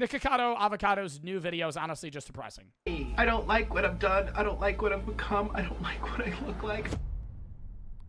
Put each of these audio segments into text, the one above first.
Nikocado Avocado's new video is honestly just depressing. I don't like what I've done. I don't like what I've become. I don't like what I look like.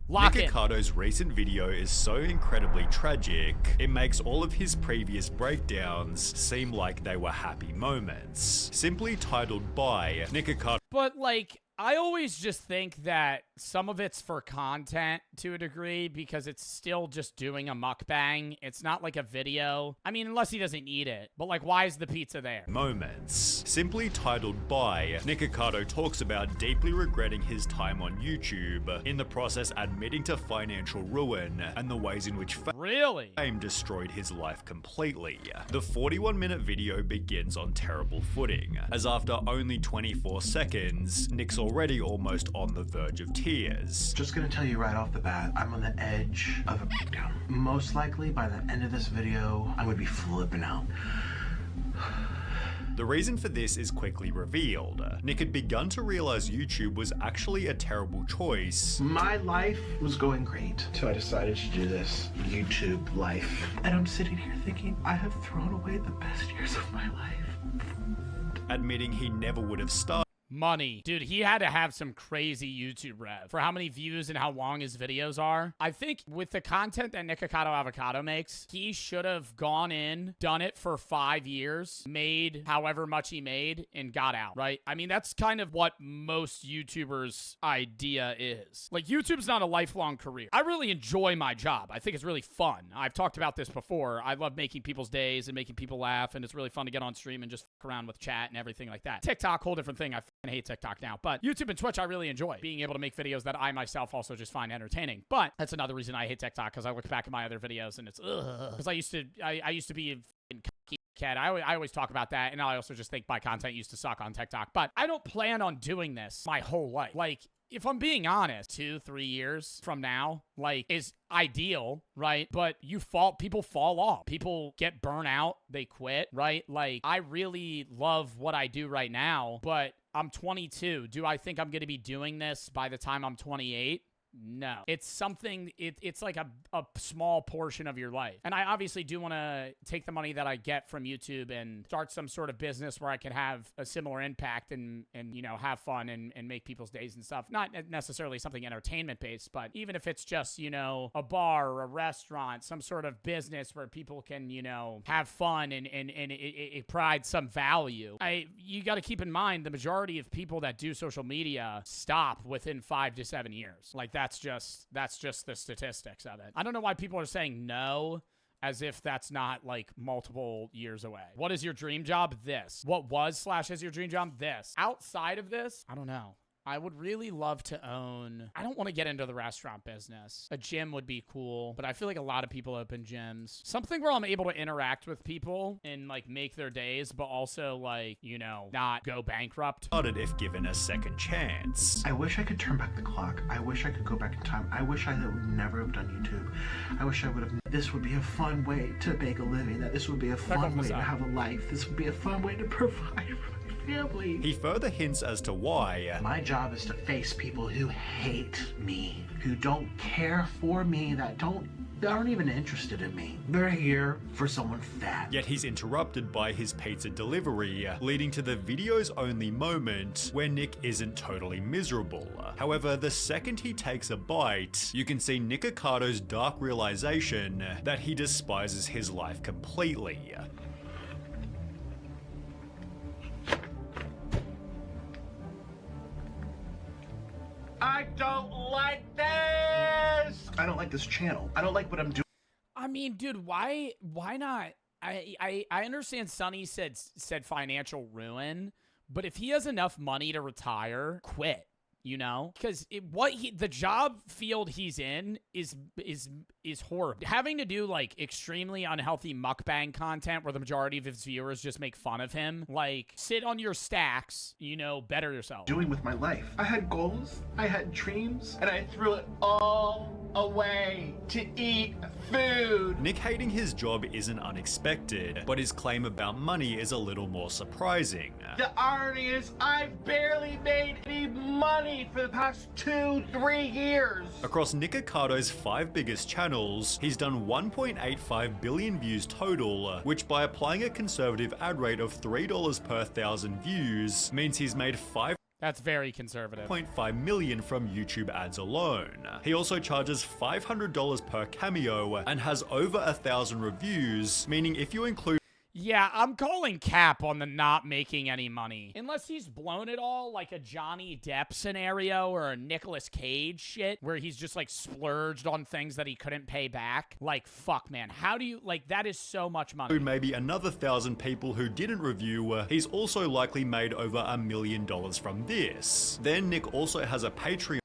Nikokado's recent video is so incredibly tragic, it makes all of his previous breakdowns seem like they were happy moments. Simply titled by Nikokado. But like, I always just think that some of it's for content to a degree because it's still just doing a mukbang. It's not like a video. I mean, unless he doesn't eat it. But like, why is the pizza there? Moments. Simply titled by, Nikokado talks about deeply regretting his time on YouTube, in the process admitting to financial ruin and the ways in which fame destroyed his life completely. The 41-minute video begins on terrible footing, as after only 24 seconds, Nick's already almost on the verge of tears. Just gonna tell you right off the bat, I'm on the edge of a breakdown. Most likely by the end of this video, I'm gonna be flipping out. The reason for this is quickly revealed. Nick had begun to realize YouTube was actually a terrible choice. My life was going great, so I decided to do this YouTube life. And I'm sitting here thinking, I have thrown away the best years of my life. Admitting he never would have started. Money. Dude, he had to have some crazy YouTube rev for how many views and how long his videos are. I think with the content that Nikocado Avocado makes, he should have gone in, done it for 5 years, made however much he made, and got out, right? I mean, that's kind of what most YouTubers' idea is. Like, YouTube's not a lifelong career. I really enjoy my job. I think it's really fun. I've talked about this before. I love making people's days and making people laugh, and it's really fun to get on stream and just fuck around with chat and everything like that. TikTok, whole different thing. I hate TikTok now, but YouTube and Twitch I really enjoy being able to make videos that I myself also just find entertaining. But that's another reason I hate TikTok, because I look back at my other videos and it's because I used to be a cocky cat. I always talk about that, and I also just think my content used to suck on TikTok. But I don't plan on doing this my whole life. Like, if I'm being honest, 2-3 years from now, like, is ideal, right? But people fall off. People get burnt out. They quit, right? Like, I really love what I do right now, but I'm 22. Do I think I'm going to be doing this by the time I'm 28? No. It's something, it's like a small portion of your life. And I obviously do want to take the money that I get from YouTube and start some sort of business where I can have a similar impact and you know, have fun and make people's days and stuff. Not necessarily something entertainment based, but even if it's just, you know, a bar or a restaurant, some sort of business where people can, you know, have fun and it provides some value. You got to keep in mind the majority of people that do social media stop within 5 to 7 years. Like, that's just the statistics of it. I don't know why people are saying no, as if that's not like multiple years away. What is your dream job? This. What was / is your dream job? This. Outside of this, I don't know. I would really love to own, I don't want to get into the restaurant business. A gym would be cool, but I feel like a lot of people open gyms. Something where I'm able to interact with people and like make their days, but also like, you know, not go bankrupt. If given a second chance. I wish I could turn back the clock. I wish I could go back in time. I wish I would never have done YouTube. I wish I would have. This would be a fun way to make a living. That this would be a fun way to have a life. This would be a fun way to provide for my family. He further hints as to why. My job is to face people who hate me, who don't care for me, that aren't even interested in me. They're here for someone fat. Yet he's interrupted by his pizza delivery, leading to the video's only moment where Nick isn't totally miserable. However, the second he takes a bite, you can see Nikokado's dark realization that he despises his life completely. I don't like this! I don't like this channel. I don't like what I'm doing. I mean, dude, why not? I understand Sonny said financial ruin, but if he has enough money to retire, quit. You know, because the job field he's in is horrible. Having to do like extremely unhealthy mukbang content where the majority of his viewers just make fun of him, like sit on your stacks, you know, better yourself. Doing with my life. I had goals, I had dreams, and I threw it all away to eat food. Nick hating his job isn't unexpected, but his claim about money is a little more surprising. The irony is I've barely made any money for the past 2-3 years. Across Nick Ocato's 5 biggest channels, he's done 1.85 billion views total, which by applying a conservative ad rate of $3 per 1,000 views means he's made That's very conservative. 5.5 million from YouTube ads alone. He also charges $500 per cameo and has over 1,000 reviews, meaning if you include Yeah, I'm calling cap on the not making any money. Unless he's blown it all like a Johnny Depp scenario or a Nicolas Cage shit where he's just like splurged on things that he couldn't pay back. Like, fuck, man. How do you, like, that is so much money. Maybe another 1,000 people who didn't review, he's also likely made over $1 million from this. Then Nick also has a Patreon.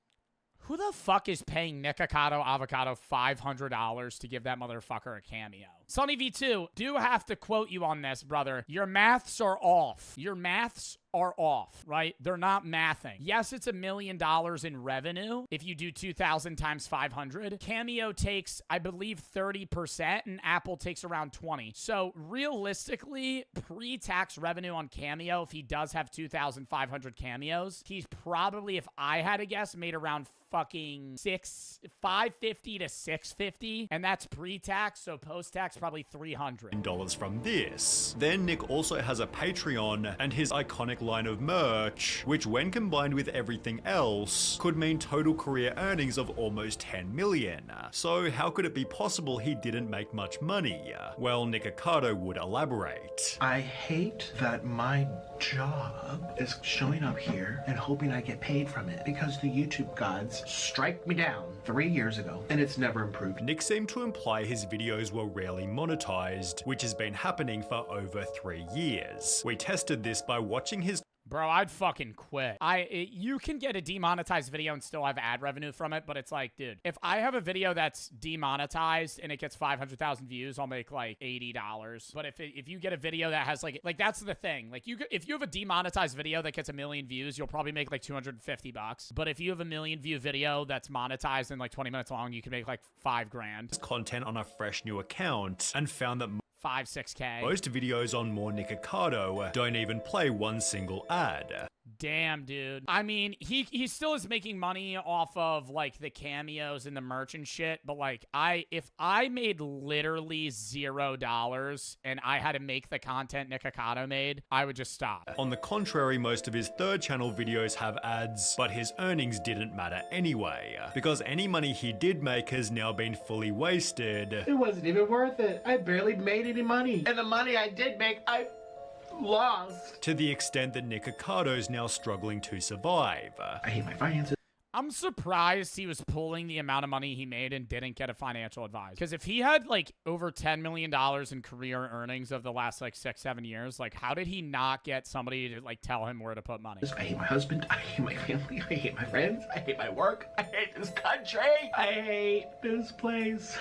Who the fuck is paying Nick Ocado Avocado $500 to give that motherfucker a cameo? Sonny V2, do have to quote you on this, brother. Your maths are off. Your maths are off, right? They're not mathing. Yes, it's $1 million in revenue if you do 2,000 times 500. Cameo takes, I believe, 30%, and Apple takes around 20. So realistically, pre-tax revenue on Cameo, if he does have 2,500 cameos, he's probably, if I had to guess, made around fucking $550 to $650, and that's pre-tax, so post-tax probably $300 from this. Then Nick also has a Patreon and his iconic line of merch, which when combined with everything else could mean total career earnings of almost 10 million. So how could it be possible he didn't make much money? Well, Nick Ocado would elaborate. I hate that my job is showing up here and hoping I get paid from it because the YouTube gods strike me down 3 years ago and it's never improved. Nick seemed to imply his videos were rarely monetized, which has been happening for over 3 years. We tested this by watching his Bro, I'd fucking quit. You can get a demonetized video and still have ad revenue from it, but it's like, dude, if I have a video that's demonetized and it gets 500,000 views, I'll make like $80. But if you get a video that has like that's the thing. Like if you have a demonetized video that gets 1 million views, you'll probably make like $250. But if you have a 1 million view video that's monetized and like 20 minutes long, you can make like $5,000. Content on a fresh new account and found that 5-6K. most videos on More Nick Ocado don't even play one single ad. Damn, dude. I mean, he still is making money off of like the cameos and the merch and shit, but like if I made literally $0 and I had to make the content Nick Ocado made, I would just stop. On the contrary, most of his third channel videos have ads, but his earnings didn't matter anyway, because any money he did make has now been fully wasted. It wasn't even worth it. I barely made any money. And the money I did make, I lost. To the extent that Nick Ocado's now struggling to survive. I hate my finances. I'm surprised he was pulling the amount of money he made and didn't get a financial advisor. Because if he had like over $10 million in career earnings of the last like 6-7 years, like how did he not get somebody to like tell him where to put money? I hate my husband. I hate my family. I hate my friends. I hate my work. I hate this country. I hate this place.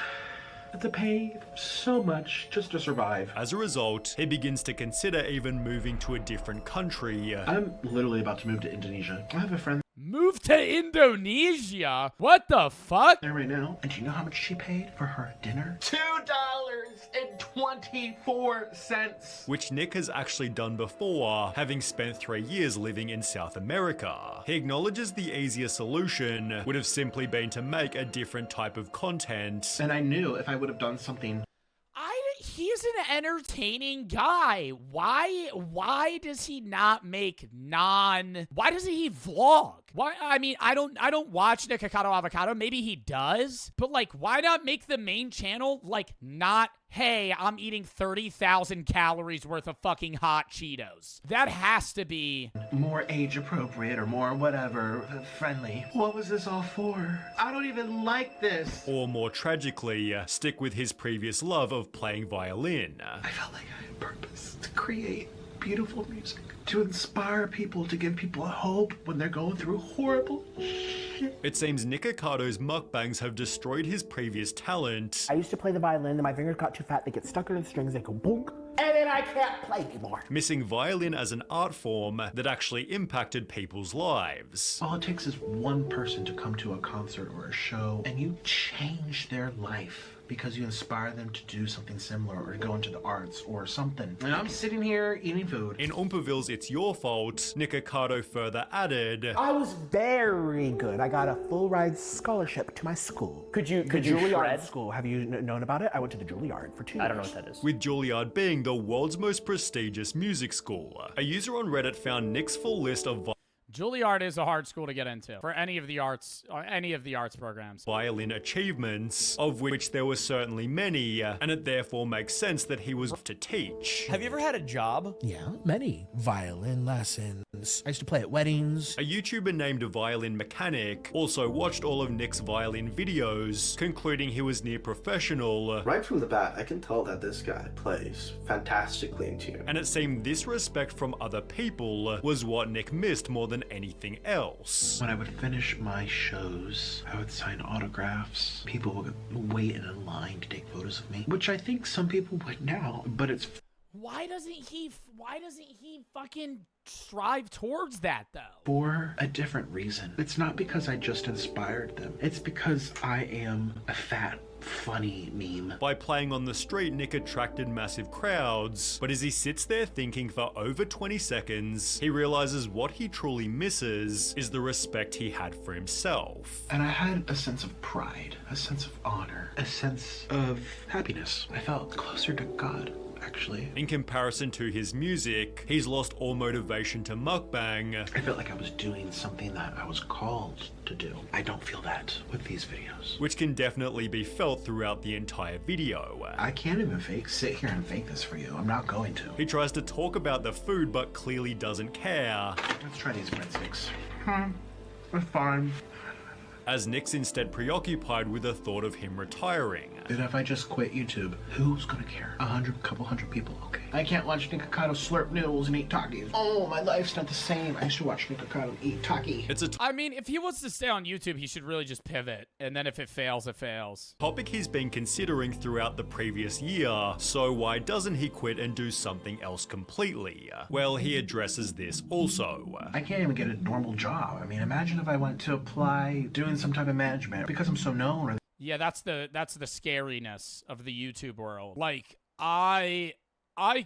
To pay so much just to survive. As a result, he begins to consider even moving to a different country. I'm literally about to move to Indonesia. I have a friend. Move to Indonesia? What the fuck? There right now. And do you know how much she paid for her dinner? $2.24. Which Nick has actually done before, having spent 3 years living in South America. He acknowledges the easier solution would have simply been to make a different type of content. And I knew if I would have done something. He's an entertaining guy. Why does he not make why doesn't he vlog? Why? I mean, I don't watch Nick Ocado Avocado. Maybe he does, but like, why not make the main channel like not, hey, I'm eating 30,000 calories worth of fucking hot Cheetos? That has to be more age appropriate or more whatever friendly. What was this all for? I don't even like this. Or more tragically, stick with his previous love of playing violin. I felt like I had purpose to create beautiful music, to inspire people, to give people hope when they're going through horrible shit. It seems Nick Ocado's mukbangs have destroyed his previous talent. I used to play the violin and my fingers got too fat, they get stuck in the strings, they go bonk. and then I can't play anymore. Missing violin as an art form that actually impacted people's lives. All it takes is one person to come to a concert or a show, and you change their life because you inspire them to do something similar or to go into the arts or something. And I'm sitting here eating food. In Oompaville's It's Your Fault, Nikocado further added, I was very good. I got a full ride scholarship to my school. Could you Juilliard school. Have you known about it? I went to the Juilliard for 2 years. I don't know what that is. with Juilliard being the world's most prestigious music school. A user on Reddit found Nick's full list of Juilliard is a hard school to get into for any of the arts programs. violin achievements, of which there were certainly many, and it therefore makes sense that he was to teach. Have you ever had a job? Yeah, many violin lessons. I used to play at weddings. A YouTuber named Violin Mechanic also watched all of Nick's violin videos, concluding he was near professional. Right from the bat, I can tell that this guy plays fantastically in tune. And it seemed this respect from other people was what Nick missed more than anything else. When I would finish my shows, I would sign autographs. People would wait in a line to take photos of me, which I think some people would now, but it's... Why doesn't he fucking strive towards that, though? for a different reason. It's not because I just inspired them. It's because I am a fat, funny meme. By playing on the street, Nick attracted massive crowds, but as he sits there thinking for over 20 seconds, he realizes what he truly misses is the respect he had for himself. And I had a sense of pride, a sense of honor, a sense of happiness. I felt closer to God, actually. In comparison to his music, he's lost all motivation to mukbang. I felt like I was doing something that I was called to do. I don't feel that with these videos. Which can definitely be felt throughout the entire video. I can't even sit here and fake this for you. I'm not going to. He tries to talk about the food but clearly doesn't care, Let's try these breadsticks. It's fine. as Nick's instead preoccupied with the thought of him retiring. And if I just quit YouTube, who's gonna care? Couple hundred people, okay. I can't watch Nikocado slurp noodles and eat Takis. Oh, my life's not the same. I used to watch Nikocado eat Taki. It's a I mean, if he wants to stay on YouTube, he should really just pivot. And then if it fails, it fails. topic he's been considering throughout the previous year, so why doesn't he quit and do something else completely? Well, he addresses this also. I can't even get a normal job. I mean, imagine if I went to apply doing some type of management because I'm so known. Or Yeah, that's the scariness of the YouTube world. Like, I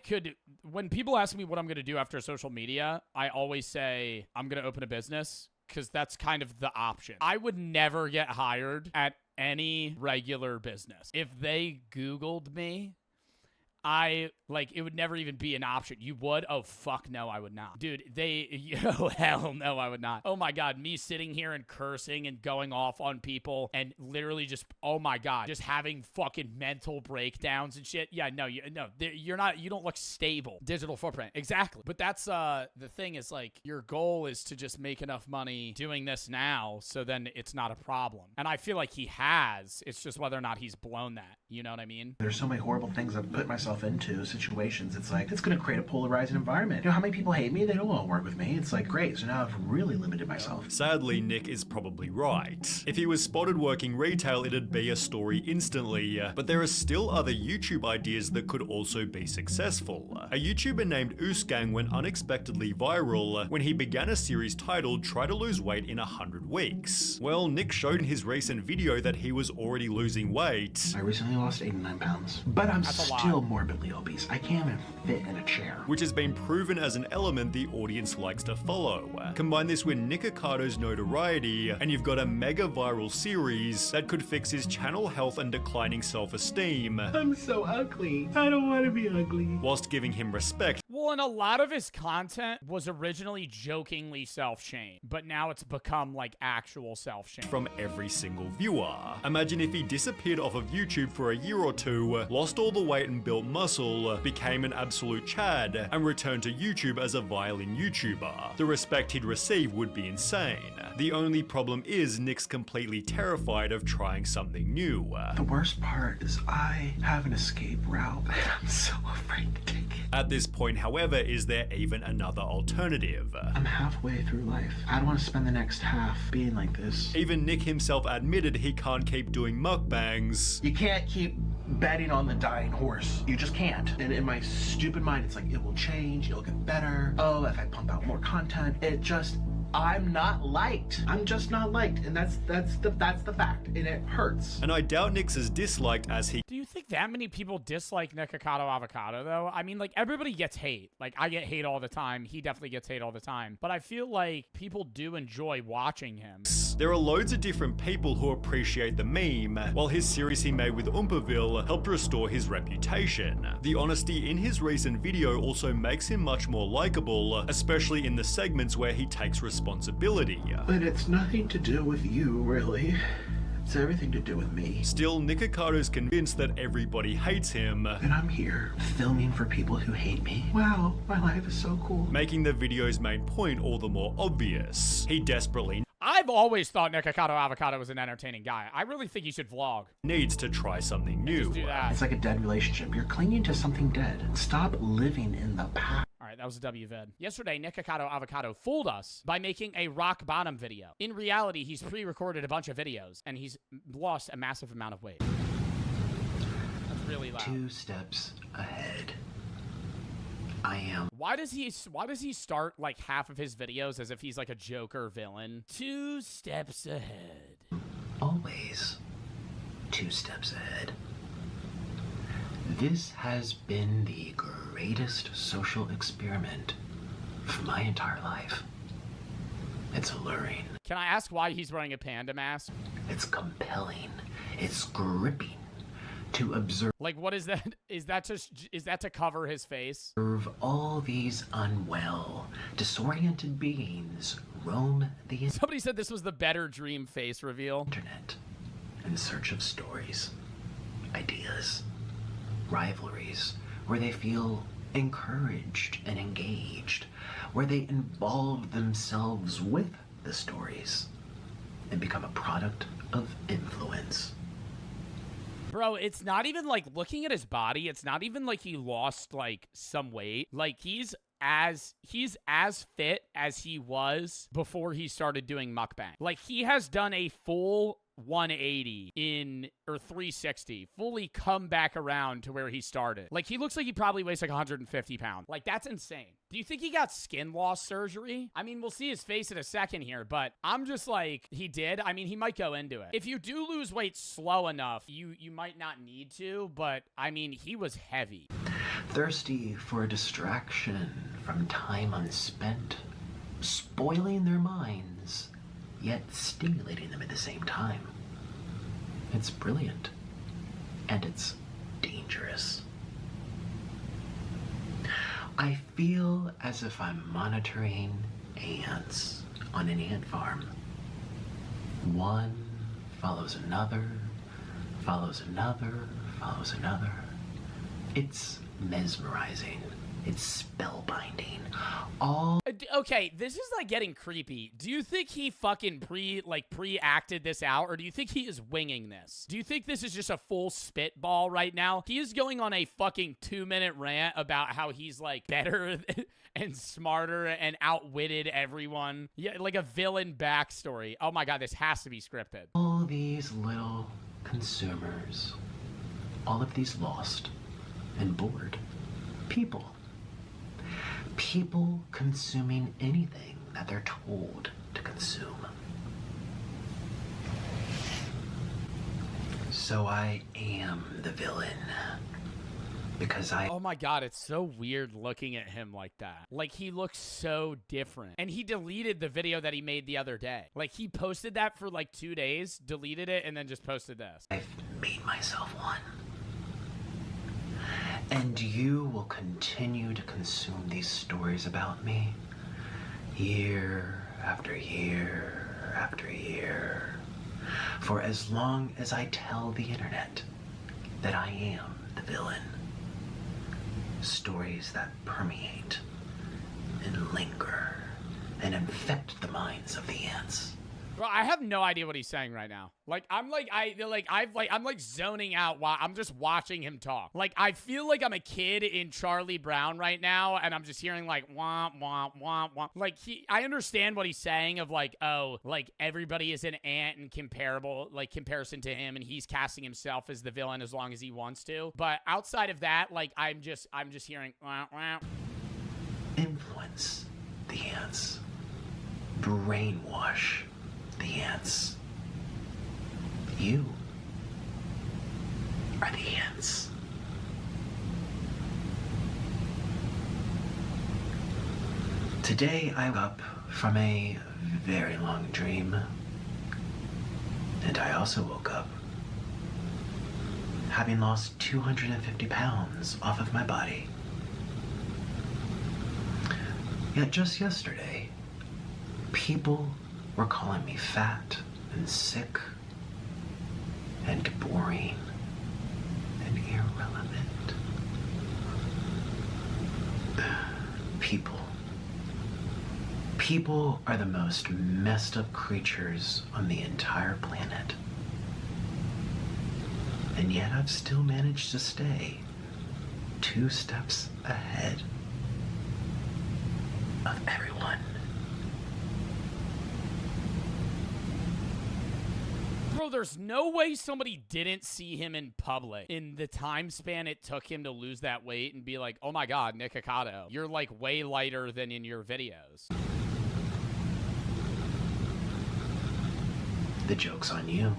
could, when people ask me what I'm going to do after social media, I always say I'm going to open a business, because that's kind of the option. I would never get hired at any regular business. If they Googled me, it would never even be an option. You would? Oh, fuck no, I would not. Dude, oh, hell no, I would not. Oh my God, me sitting here and cursing and going off on people and literally just, oh my God, just having fucking mental breakdowns and shit. Yeah, no, you don't look stable. Digital footprint, exactly. But that's, the thing is, like, your goal is to just make enough money doing this now, so then it's not a problem. And I feel like he has. It's just whether or not he's blown that. You know what I mean? there's so many horrible things I've put myself into, situations. It's like, it's gonna create a polarizing environment. You know how many people hate me? They don't want to work with me. It's like, great, so now I've really limited myself. Sadly, Nick is probably right. If he was spotted working retail, it'd be a story instantly, but there are still other YouTube ideas that could also be successful. A YouTuber named Oosgang went unexpectedly viral when he began a series titled Try to Lose Weight in 100 Weeks. Well, Nick showed in his recent video that he was already losing weight, I recently lost 89 pounds, but I'm That's a lot. still morbidly obese. I can't even fit in a chair. which has been proven as an element the audience likes to follow. Combine this with Nikocado's notoriety, and you've got a mega viral series that could fix his channel health and declining self-esteem, I'm so ugly. I don't want to be ugly. whilst giving him respect Well, and a lot of his content was originally jokingly self-shame, but now it's become like actual self-shame. from every single viewer. Imagine if he disappeared off of YouTube for a year or two, lost all the weight and built muscle, became an absolute Chad, and returned to YouTube as a violin YouTuber. The respect he'd receive would be insane. The only problem is Nick's completely terrified of trying something new. The worst part is I have an escape route, and I'm so afraid to take it. At this point, However, is there even another alternative? I'm halfway through life. I don't want to spend the next half being like this. Even Nick himself admitted he can't keep doing mukbangs. You can't keep betting on the dying horse. You just can't. And in my stupid mind, it's like, it will change, it'll get better. Oh, if I pump out more content, I'm not liked. I'm just not liked, and that's the fact, and it hurts. And I doubt Nick's as disliked as he. Do you think that many people dislike Nikocado Avocado though? I mean, like, everybody gets hate. Like, I get hate all the time. He definitely gets hate all the time. But I feel like people do enjoy watching him. There are loads of different people who appreciate the meme, while his series he made with Oompaville helped restore his reputation. The honesty in his recent video also makes him much more likable, especially in the segments where he takes responsibility. But it's nothing to do with you, really. It's everything to do with me. Still, Nikokado's convinced that everybody hates him. And I'm here, filming for people who hate me. Wow, my life is so cool. Making the video's main point all the more obvious. He desperately I've always thought Nikocado Avocado was an entertaining guy. I really think he should vlog. Needs to try something new. Just do that. It's like a dead relationship. You're clinging to something dead. Stop living in the past. All right, that was a WVid. Yesterday, Nikocado Avocado fooled us by making a rock bottom video. In reality, he's pre-recorded a bunch of videos, and he's lost a massive amount of weight. That's really loud. 2 steps ahead. I am. Why does he start like half of his videos as if he's like a Joker villain? 2 steps ahead. Always 2 steps ahead. This has been the greatest social experiment for my entire life. It's alluring. Can I ask why he's wearing a panda mask? It's compelling. It's gripping to observe. Like, what is that? Is that to cover his face? All these unwell, disoriented beings roam the Somebody said this was the better dream face reveal. internet in search of stories, ideas, rivalries, where they feel encouraged and engaged, where they involve themselves with the stories and become a product of influence. Bro, it's not even like looking at his body. It's not even like he lost like some weight. Like he's as fit as he was before he started doing mukbang. Like he has done a full 180 or 360, fully come back around to where he started. Like he looks like he probably weighs like 150 pounds. Like that's insane. Do you think he got skin loss surgery? I mean, we'll see his face in a second here, but I'm just like, he did. I mean, he might go into it. If you do lose weight slow enough, you might not need to, but I mean, he was heavy. Thirsty for a distraction from time unspent, spoiling their minds, yet stimulating them at the same time. It's brilliant, and it's dangerous. I feel as if I'm monitoring ants on an ant farm. One follows another, follows another, follows another. It's mesmerizing. It's spellbinding. Okay, this is like getting creepy. Do you think he fucking pre-acted this out, or do you think he is winging this? Do you think this is just a full spitball right now? He is going on a fucking 2-minute rant about how he's like better and smarter and outwitted everyone. Yeah, like a villain backstory. Oh my god, this has to be scripted. All these little consumers, all of these lost and bored people. People consuming anything that they're told to consume. So I am the villain. Because Oh my god, it's so weird looking at him like that. Like, he looks so different. And he deleted the video that he made the other day. Like, he posted that for like 2 days, deleted it, and then just posted this. I've made myself one. And you will continue to consume these stories about me, year after year after year, for as long as I tell the internet that I am the villain. Stories that permeate and linger and infect the minds of the ants Bro, I have no idea what he's saying right now. Like, I'm zoning out while I'm just watching him talk. Like, I feel like I'm a kid in Charlie Brown right now, and I'm just hearing like womp womp womp womp. Like, I understand what he's saying of like, oh, like everybody is an ant in comparison to him, and he's casting himself as the villain as long as he wants to. But outside of that, like, I'm just hearing wah, wah. Influence the ants. Brainwash the ants. You are the ants. Today I woke up from a very long dream, and I also woke up having lost 250 pounds off of my body. Yet just yesterday, people were calling me fat and sick and boring and irrelevant. People are the most messed up creatures on the entire planet. And yet I've still managed to stay 2 steps ahead of everyone. Bro, there's no way somebody didn't see him in public in the time span it took him to lose that weight and be like, oh my god, Nikocado, you're like way lighter than in your videos. The joke's on you.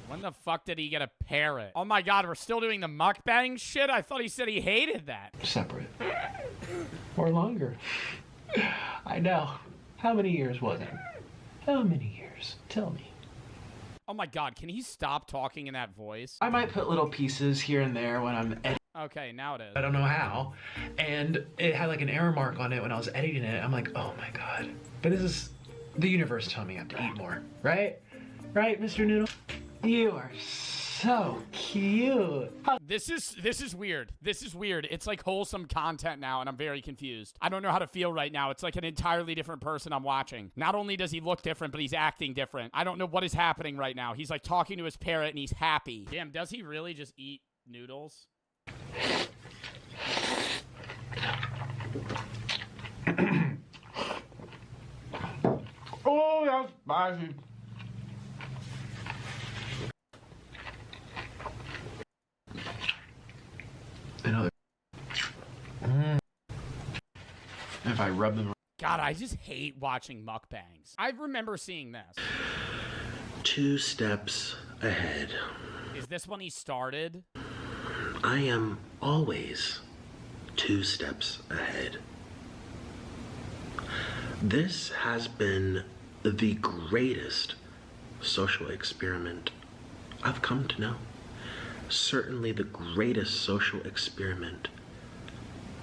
When the fuck did he get a parrot? Oh my god, we're still doing the mukbang shit? I thought he said he hated that. Separate. Or longer. I know. How many years was it? How many years? Tell me. Oh my god, can he stop talking in that voice? I might put little pieces here and there when I'm editing. Okay, now it is. I don't know how. And it had like an error mark on it when I was editing it. I'm like, oh my god. But this is the universe telling me I have to eat more. Right? Right, Mr. Noodle? You are so cute. This is weird. This is weird. It's like wholesome content now, and I'm very confused. I don't know how to feel right now. It's like an entirely different person I'm watching. Not only does he look different, but he's acting different. I don't know what is happening right now. He's like talking to his parrot, and he's happy. Damn, does he really just eat noodles? Oh, that's spicy. Another. If I rub them. God, I just hate watching mukbangs. I remember seeing this. 2 steps ahead. Is this when he started? I am always 2 steps ahead. This has been the greatest social experiment I've come to know. Certainly the greatest social experiment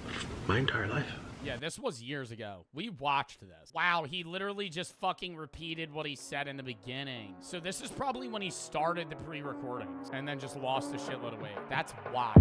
of my entire life. Yeah, this was years ago. We watched this. Wow, he literally just fucking repeated what he said in the beginning. So this is probably when he started the pre-recordings and then just lost a shitload of weight. That's why.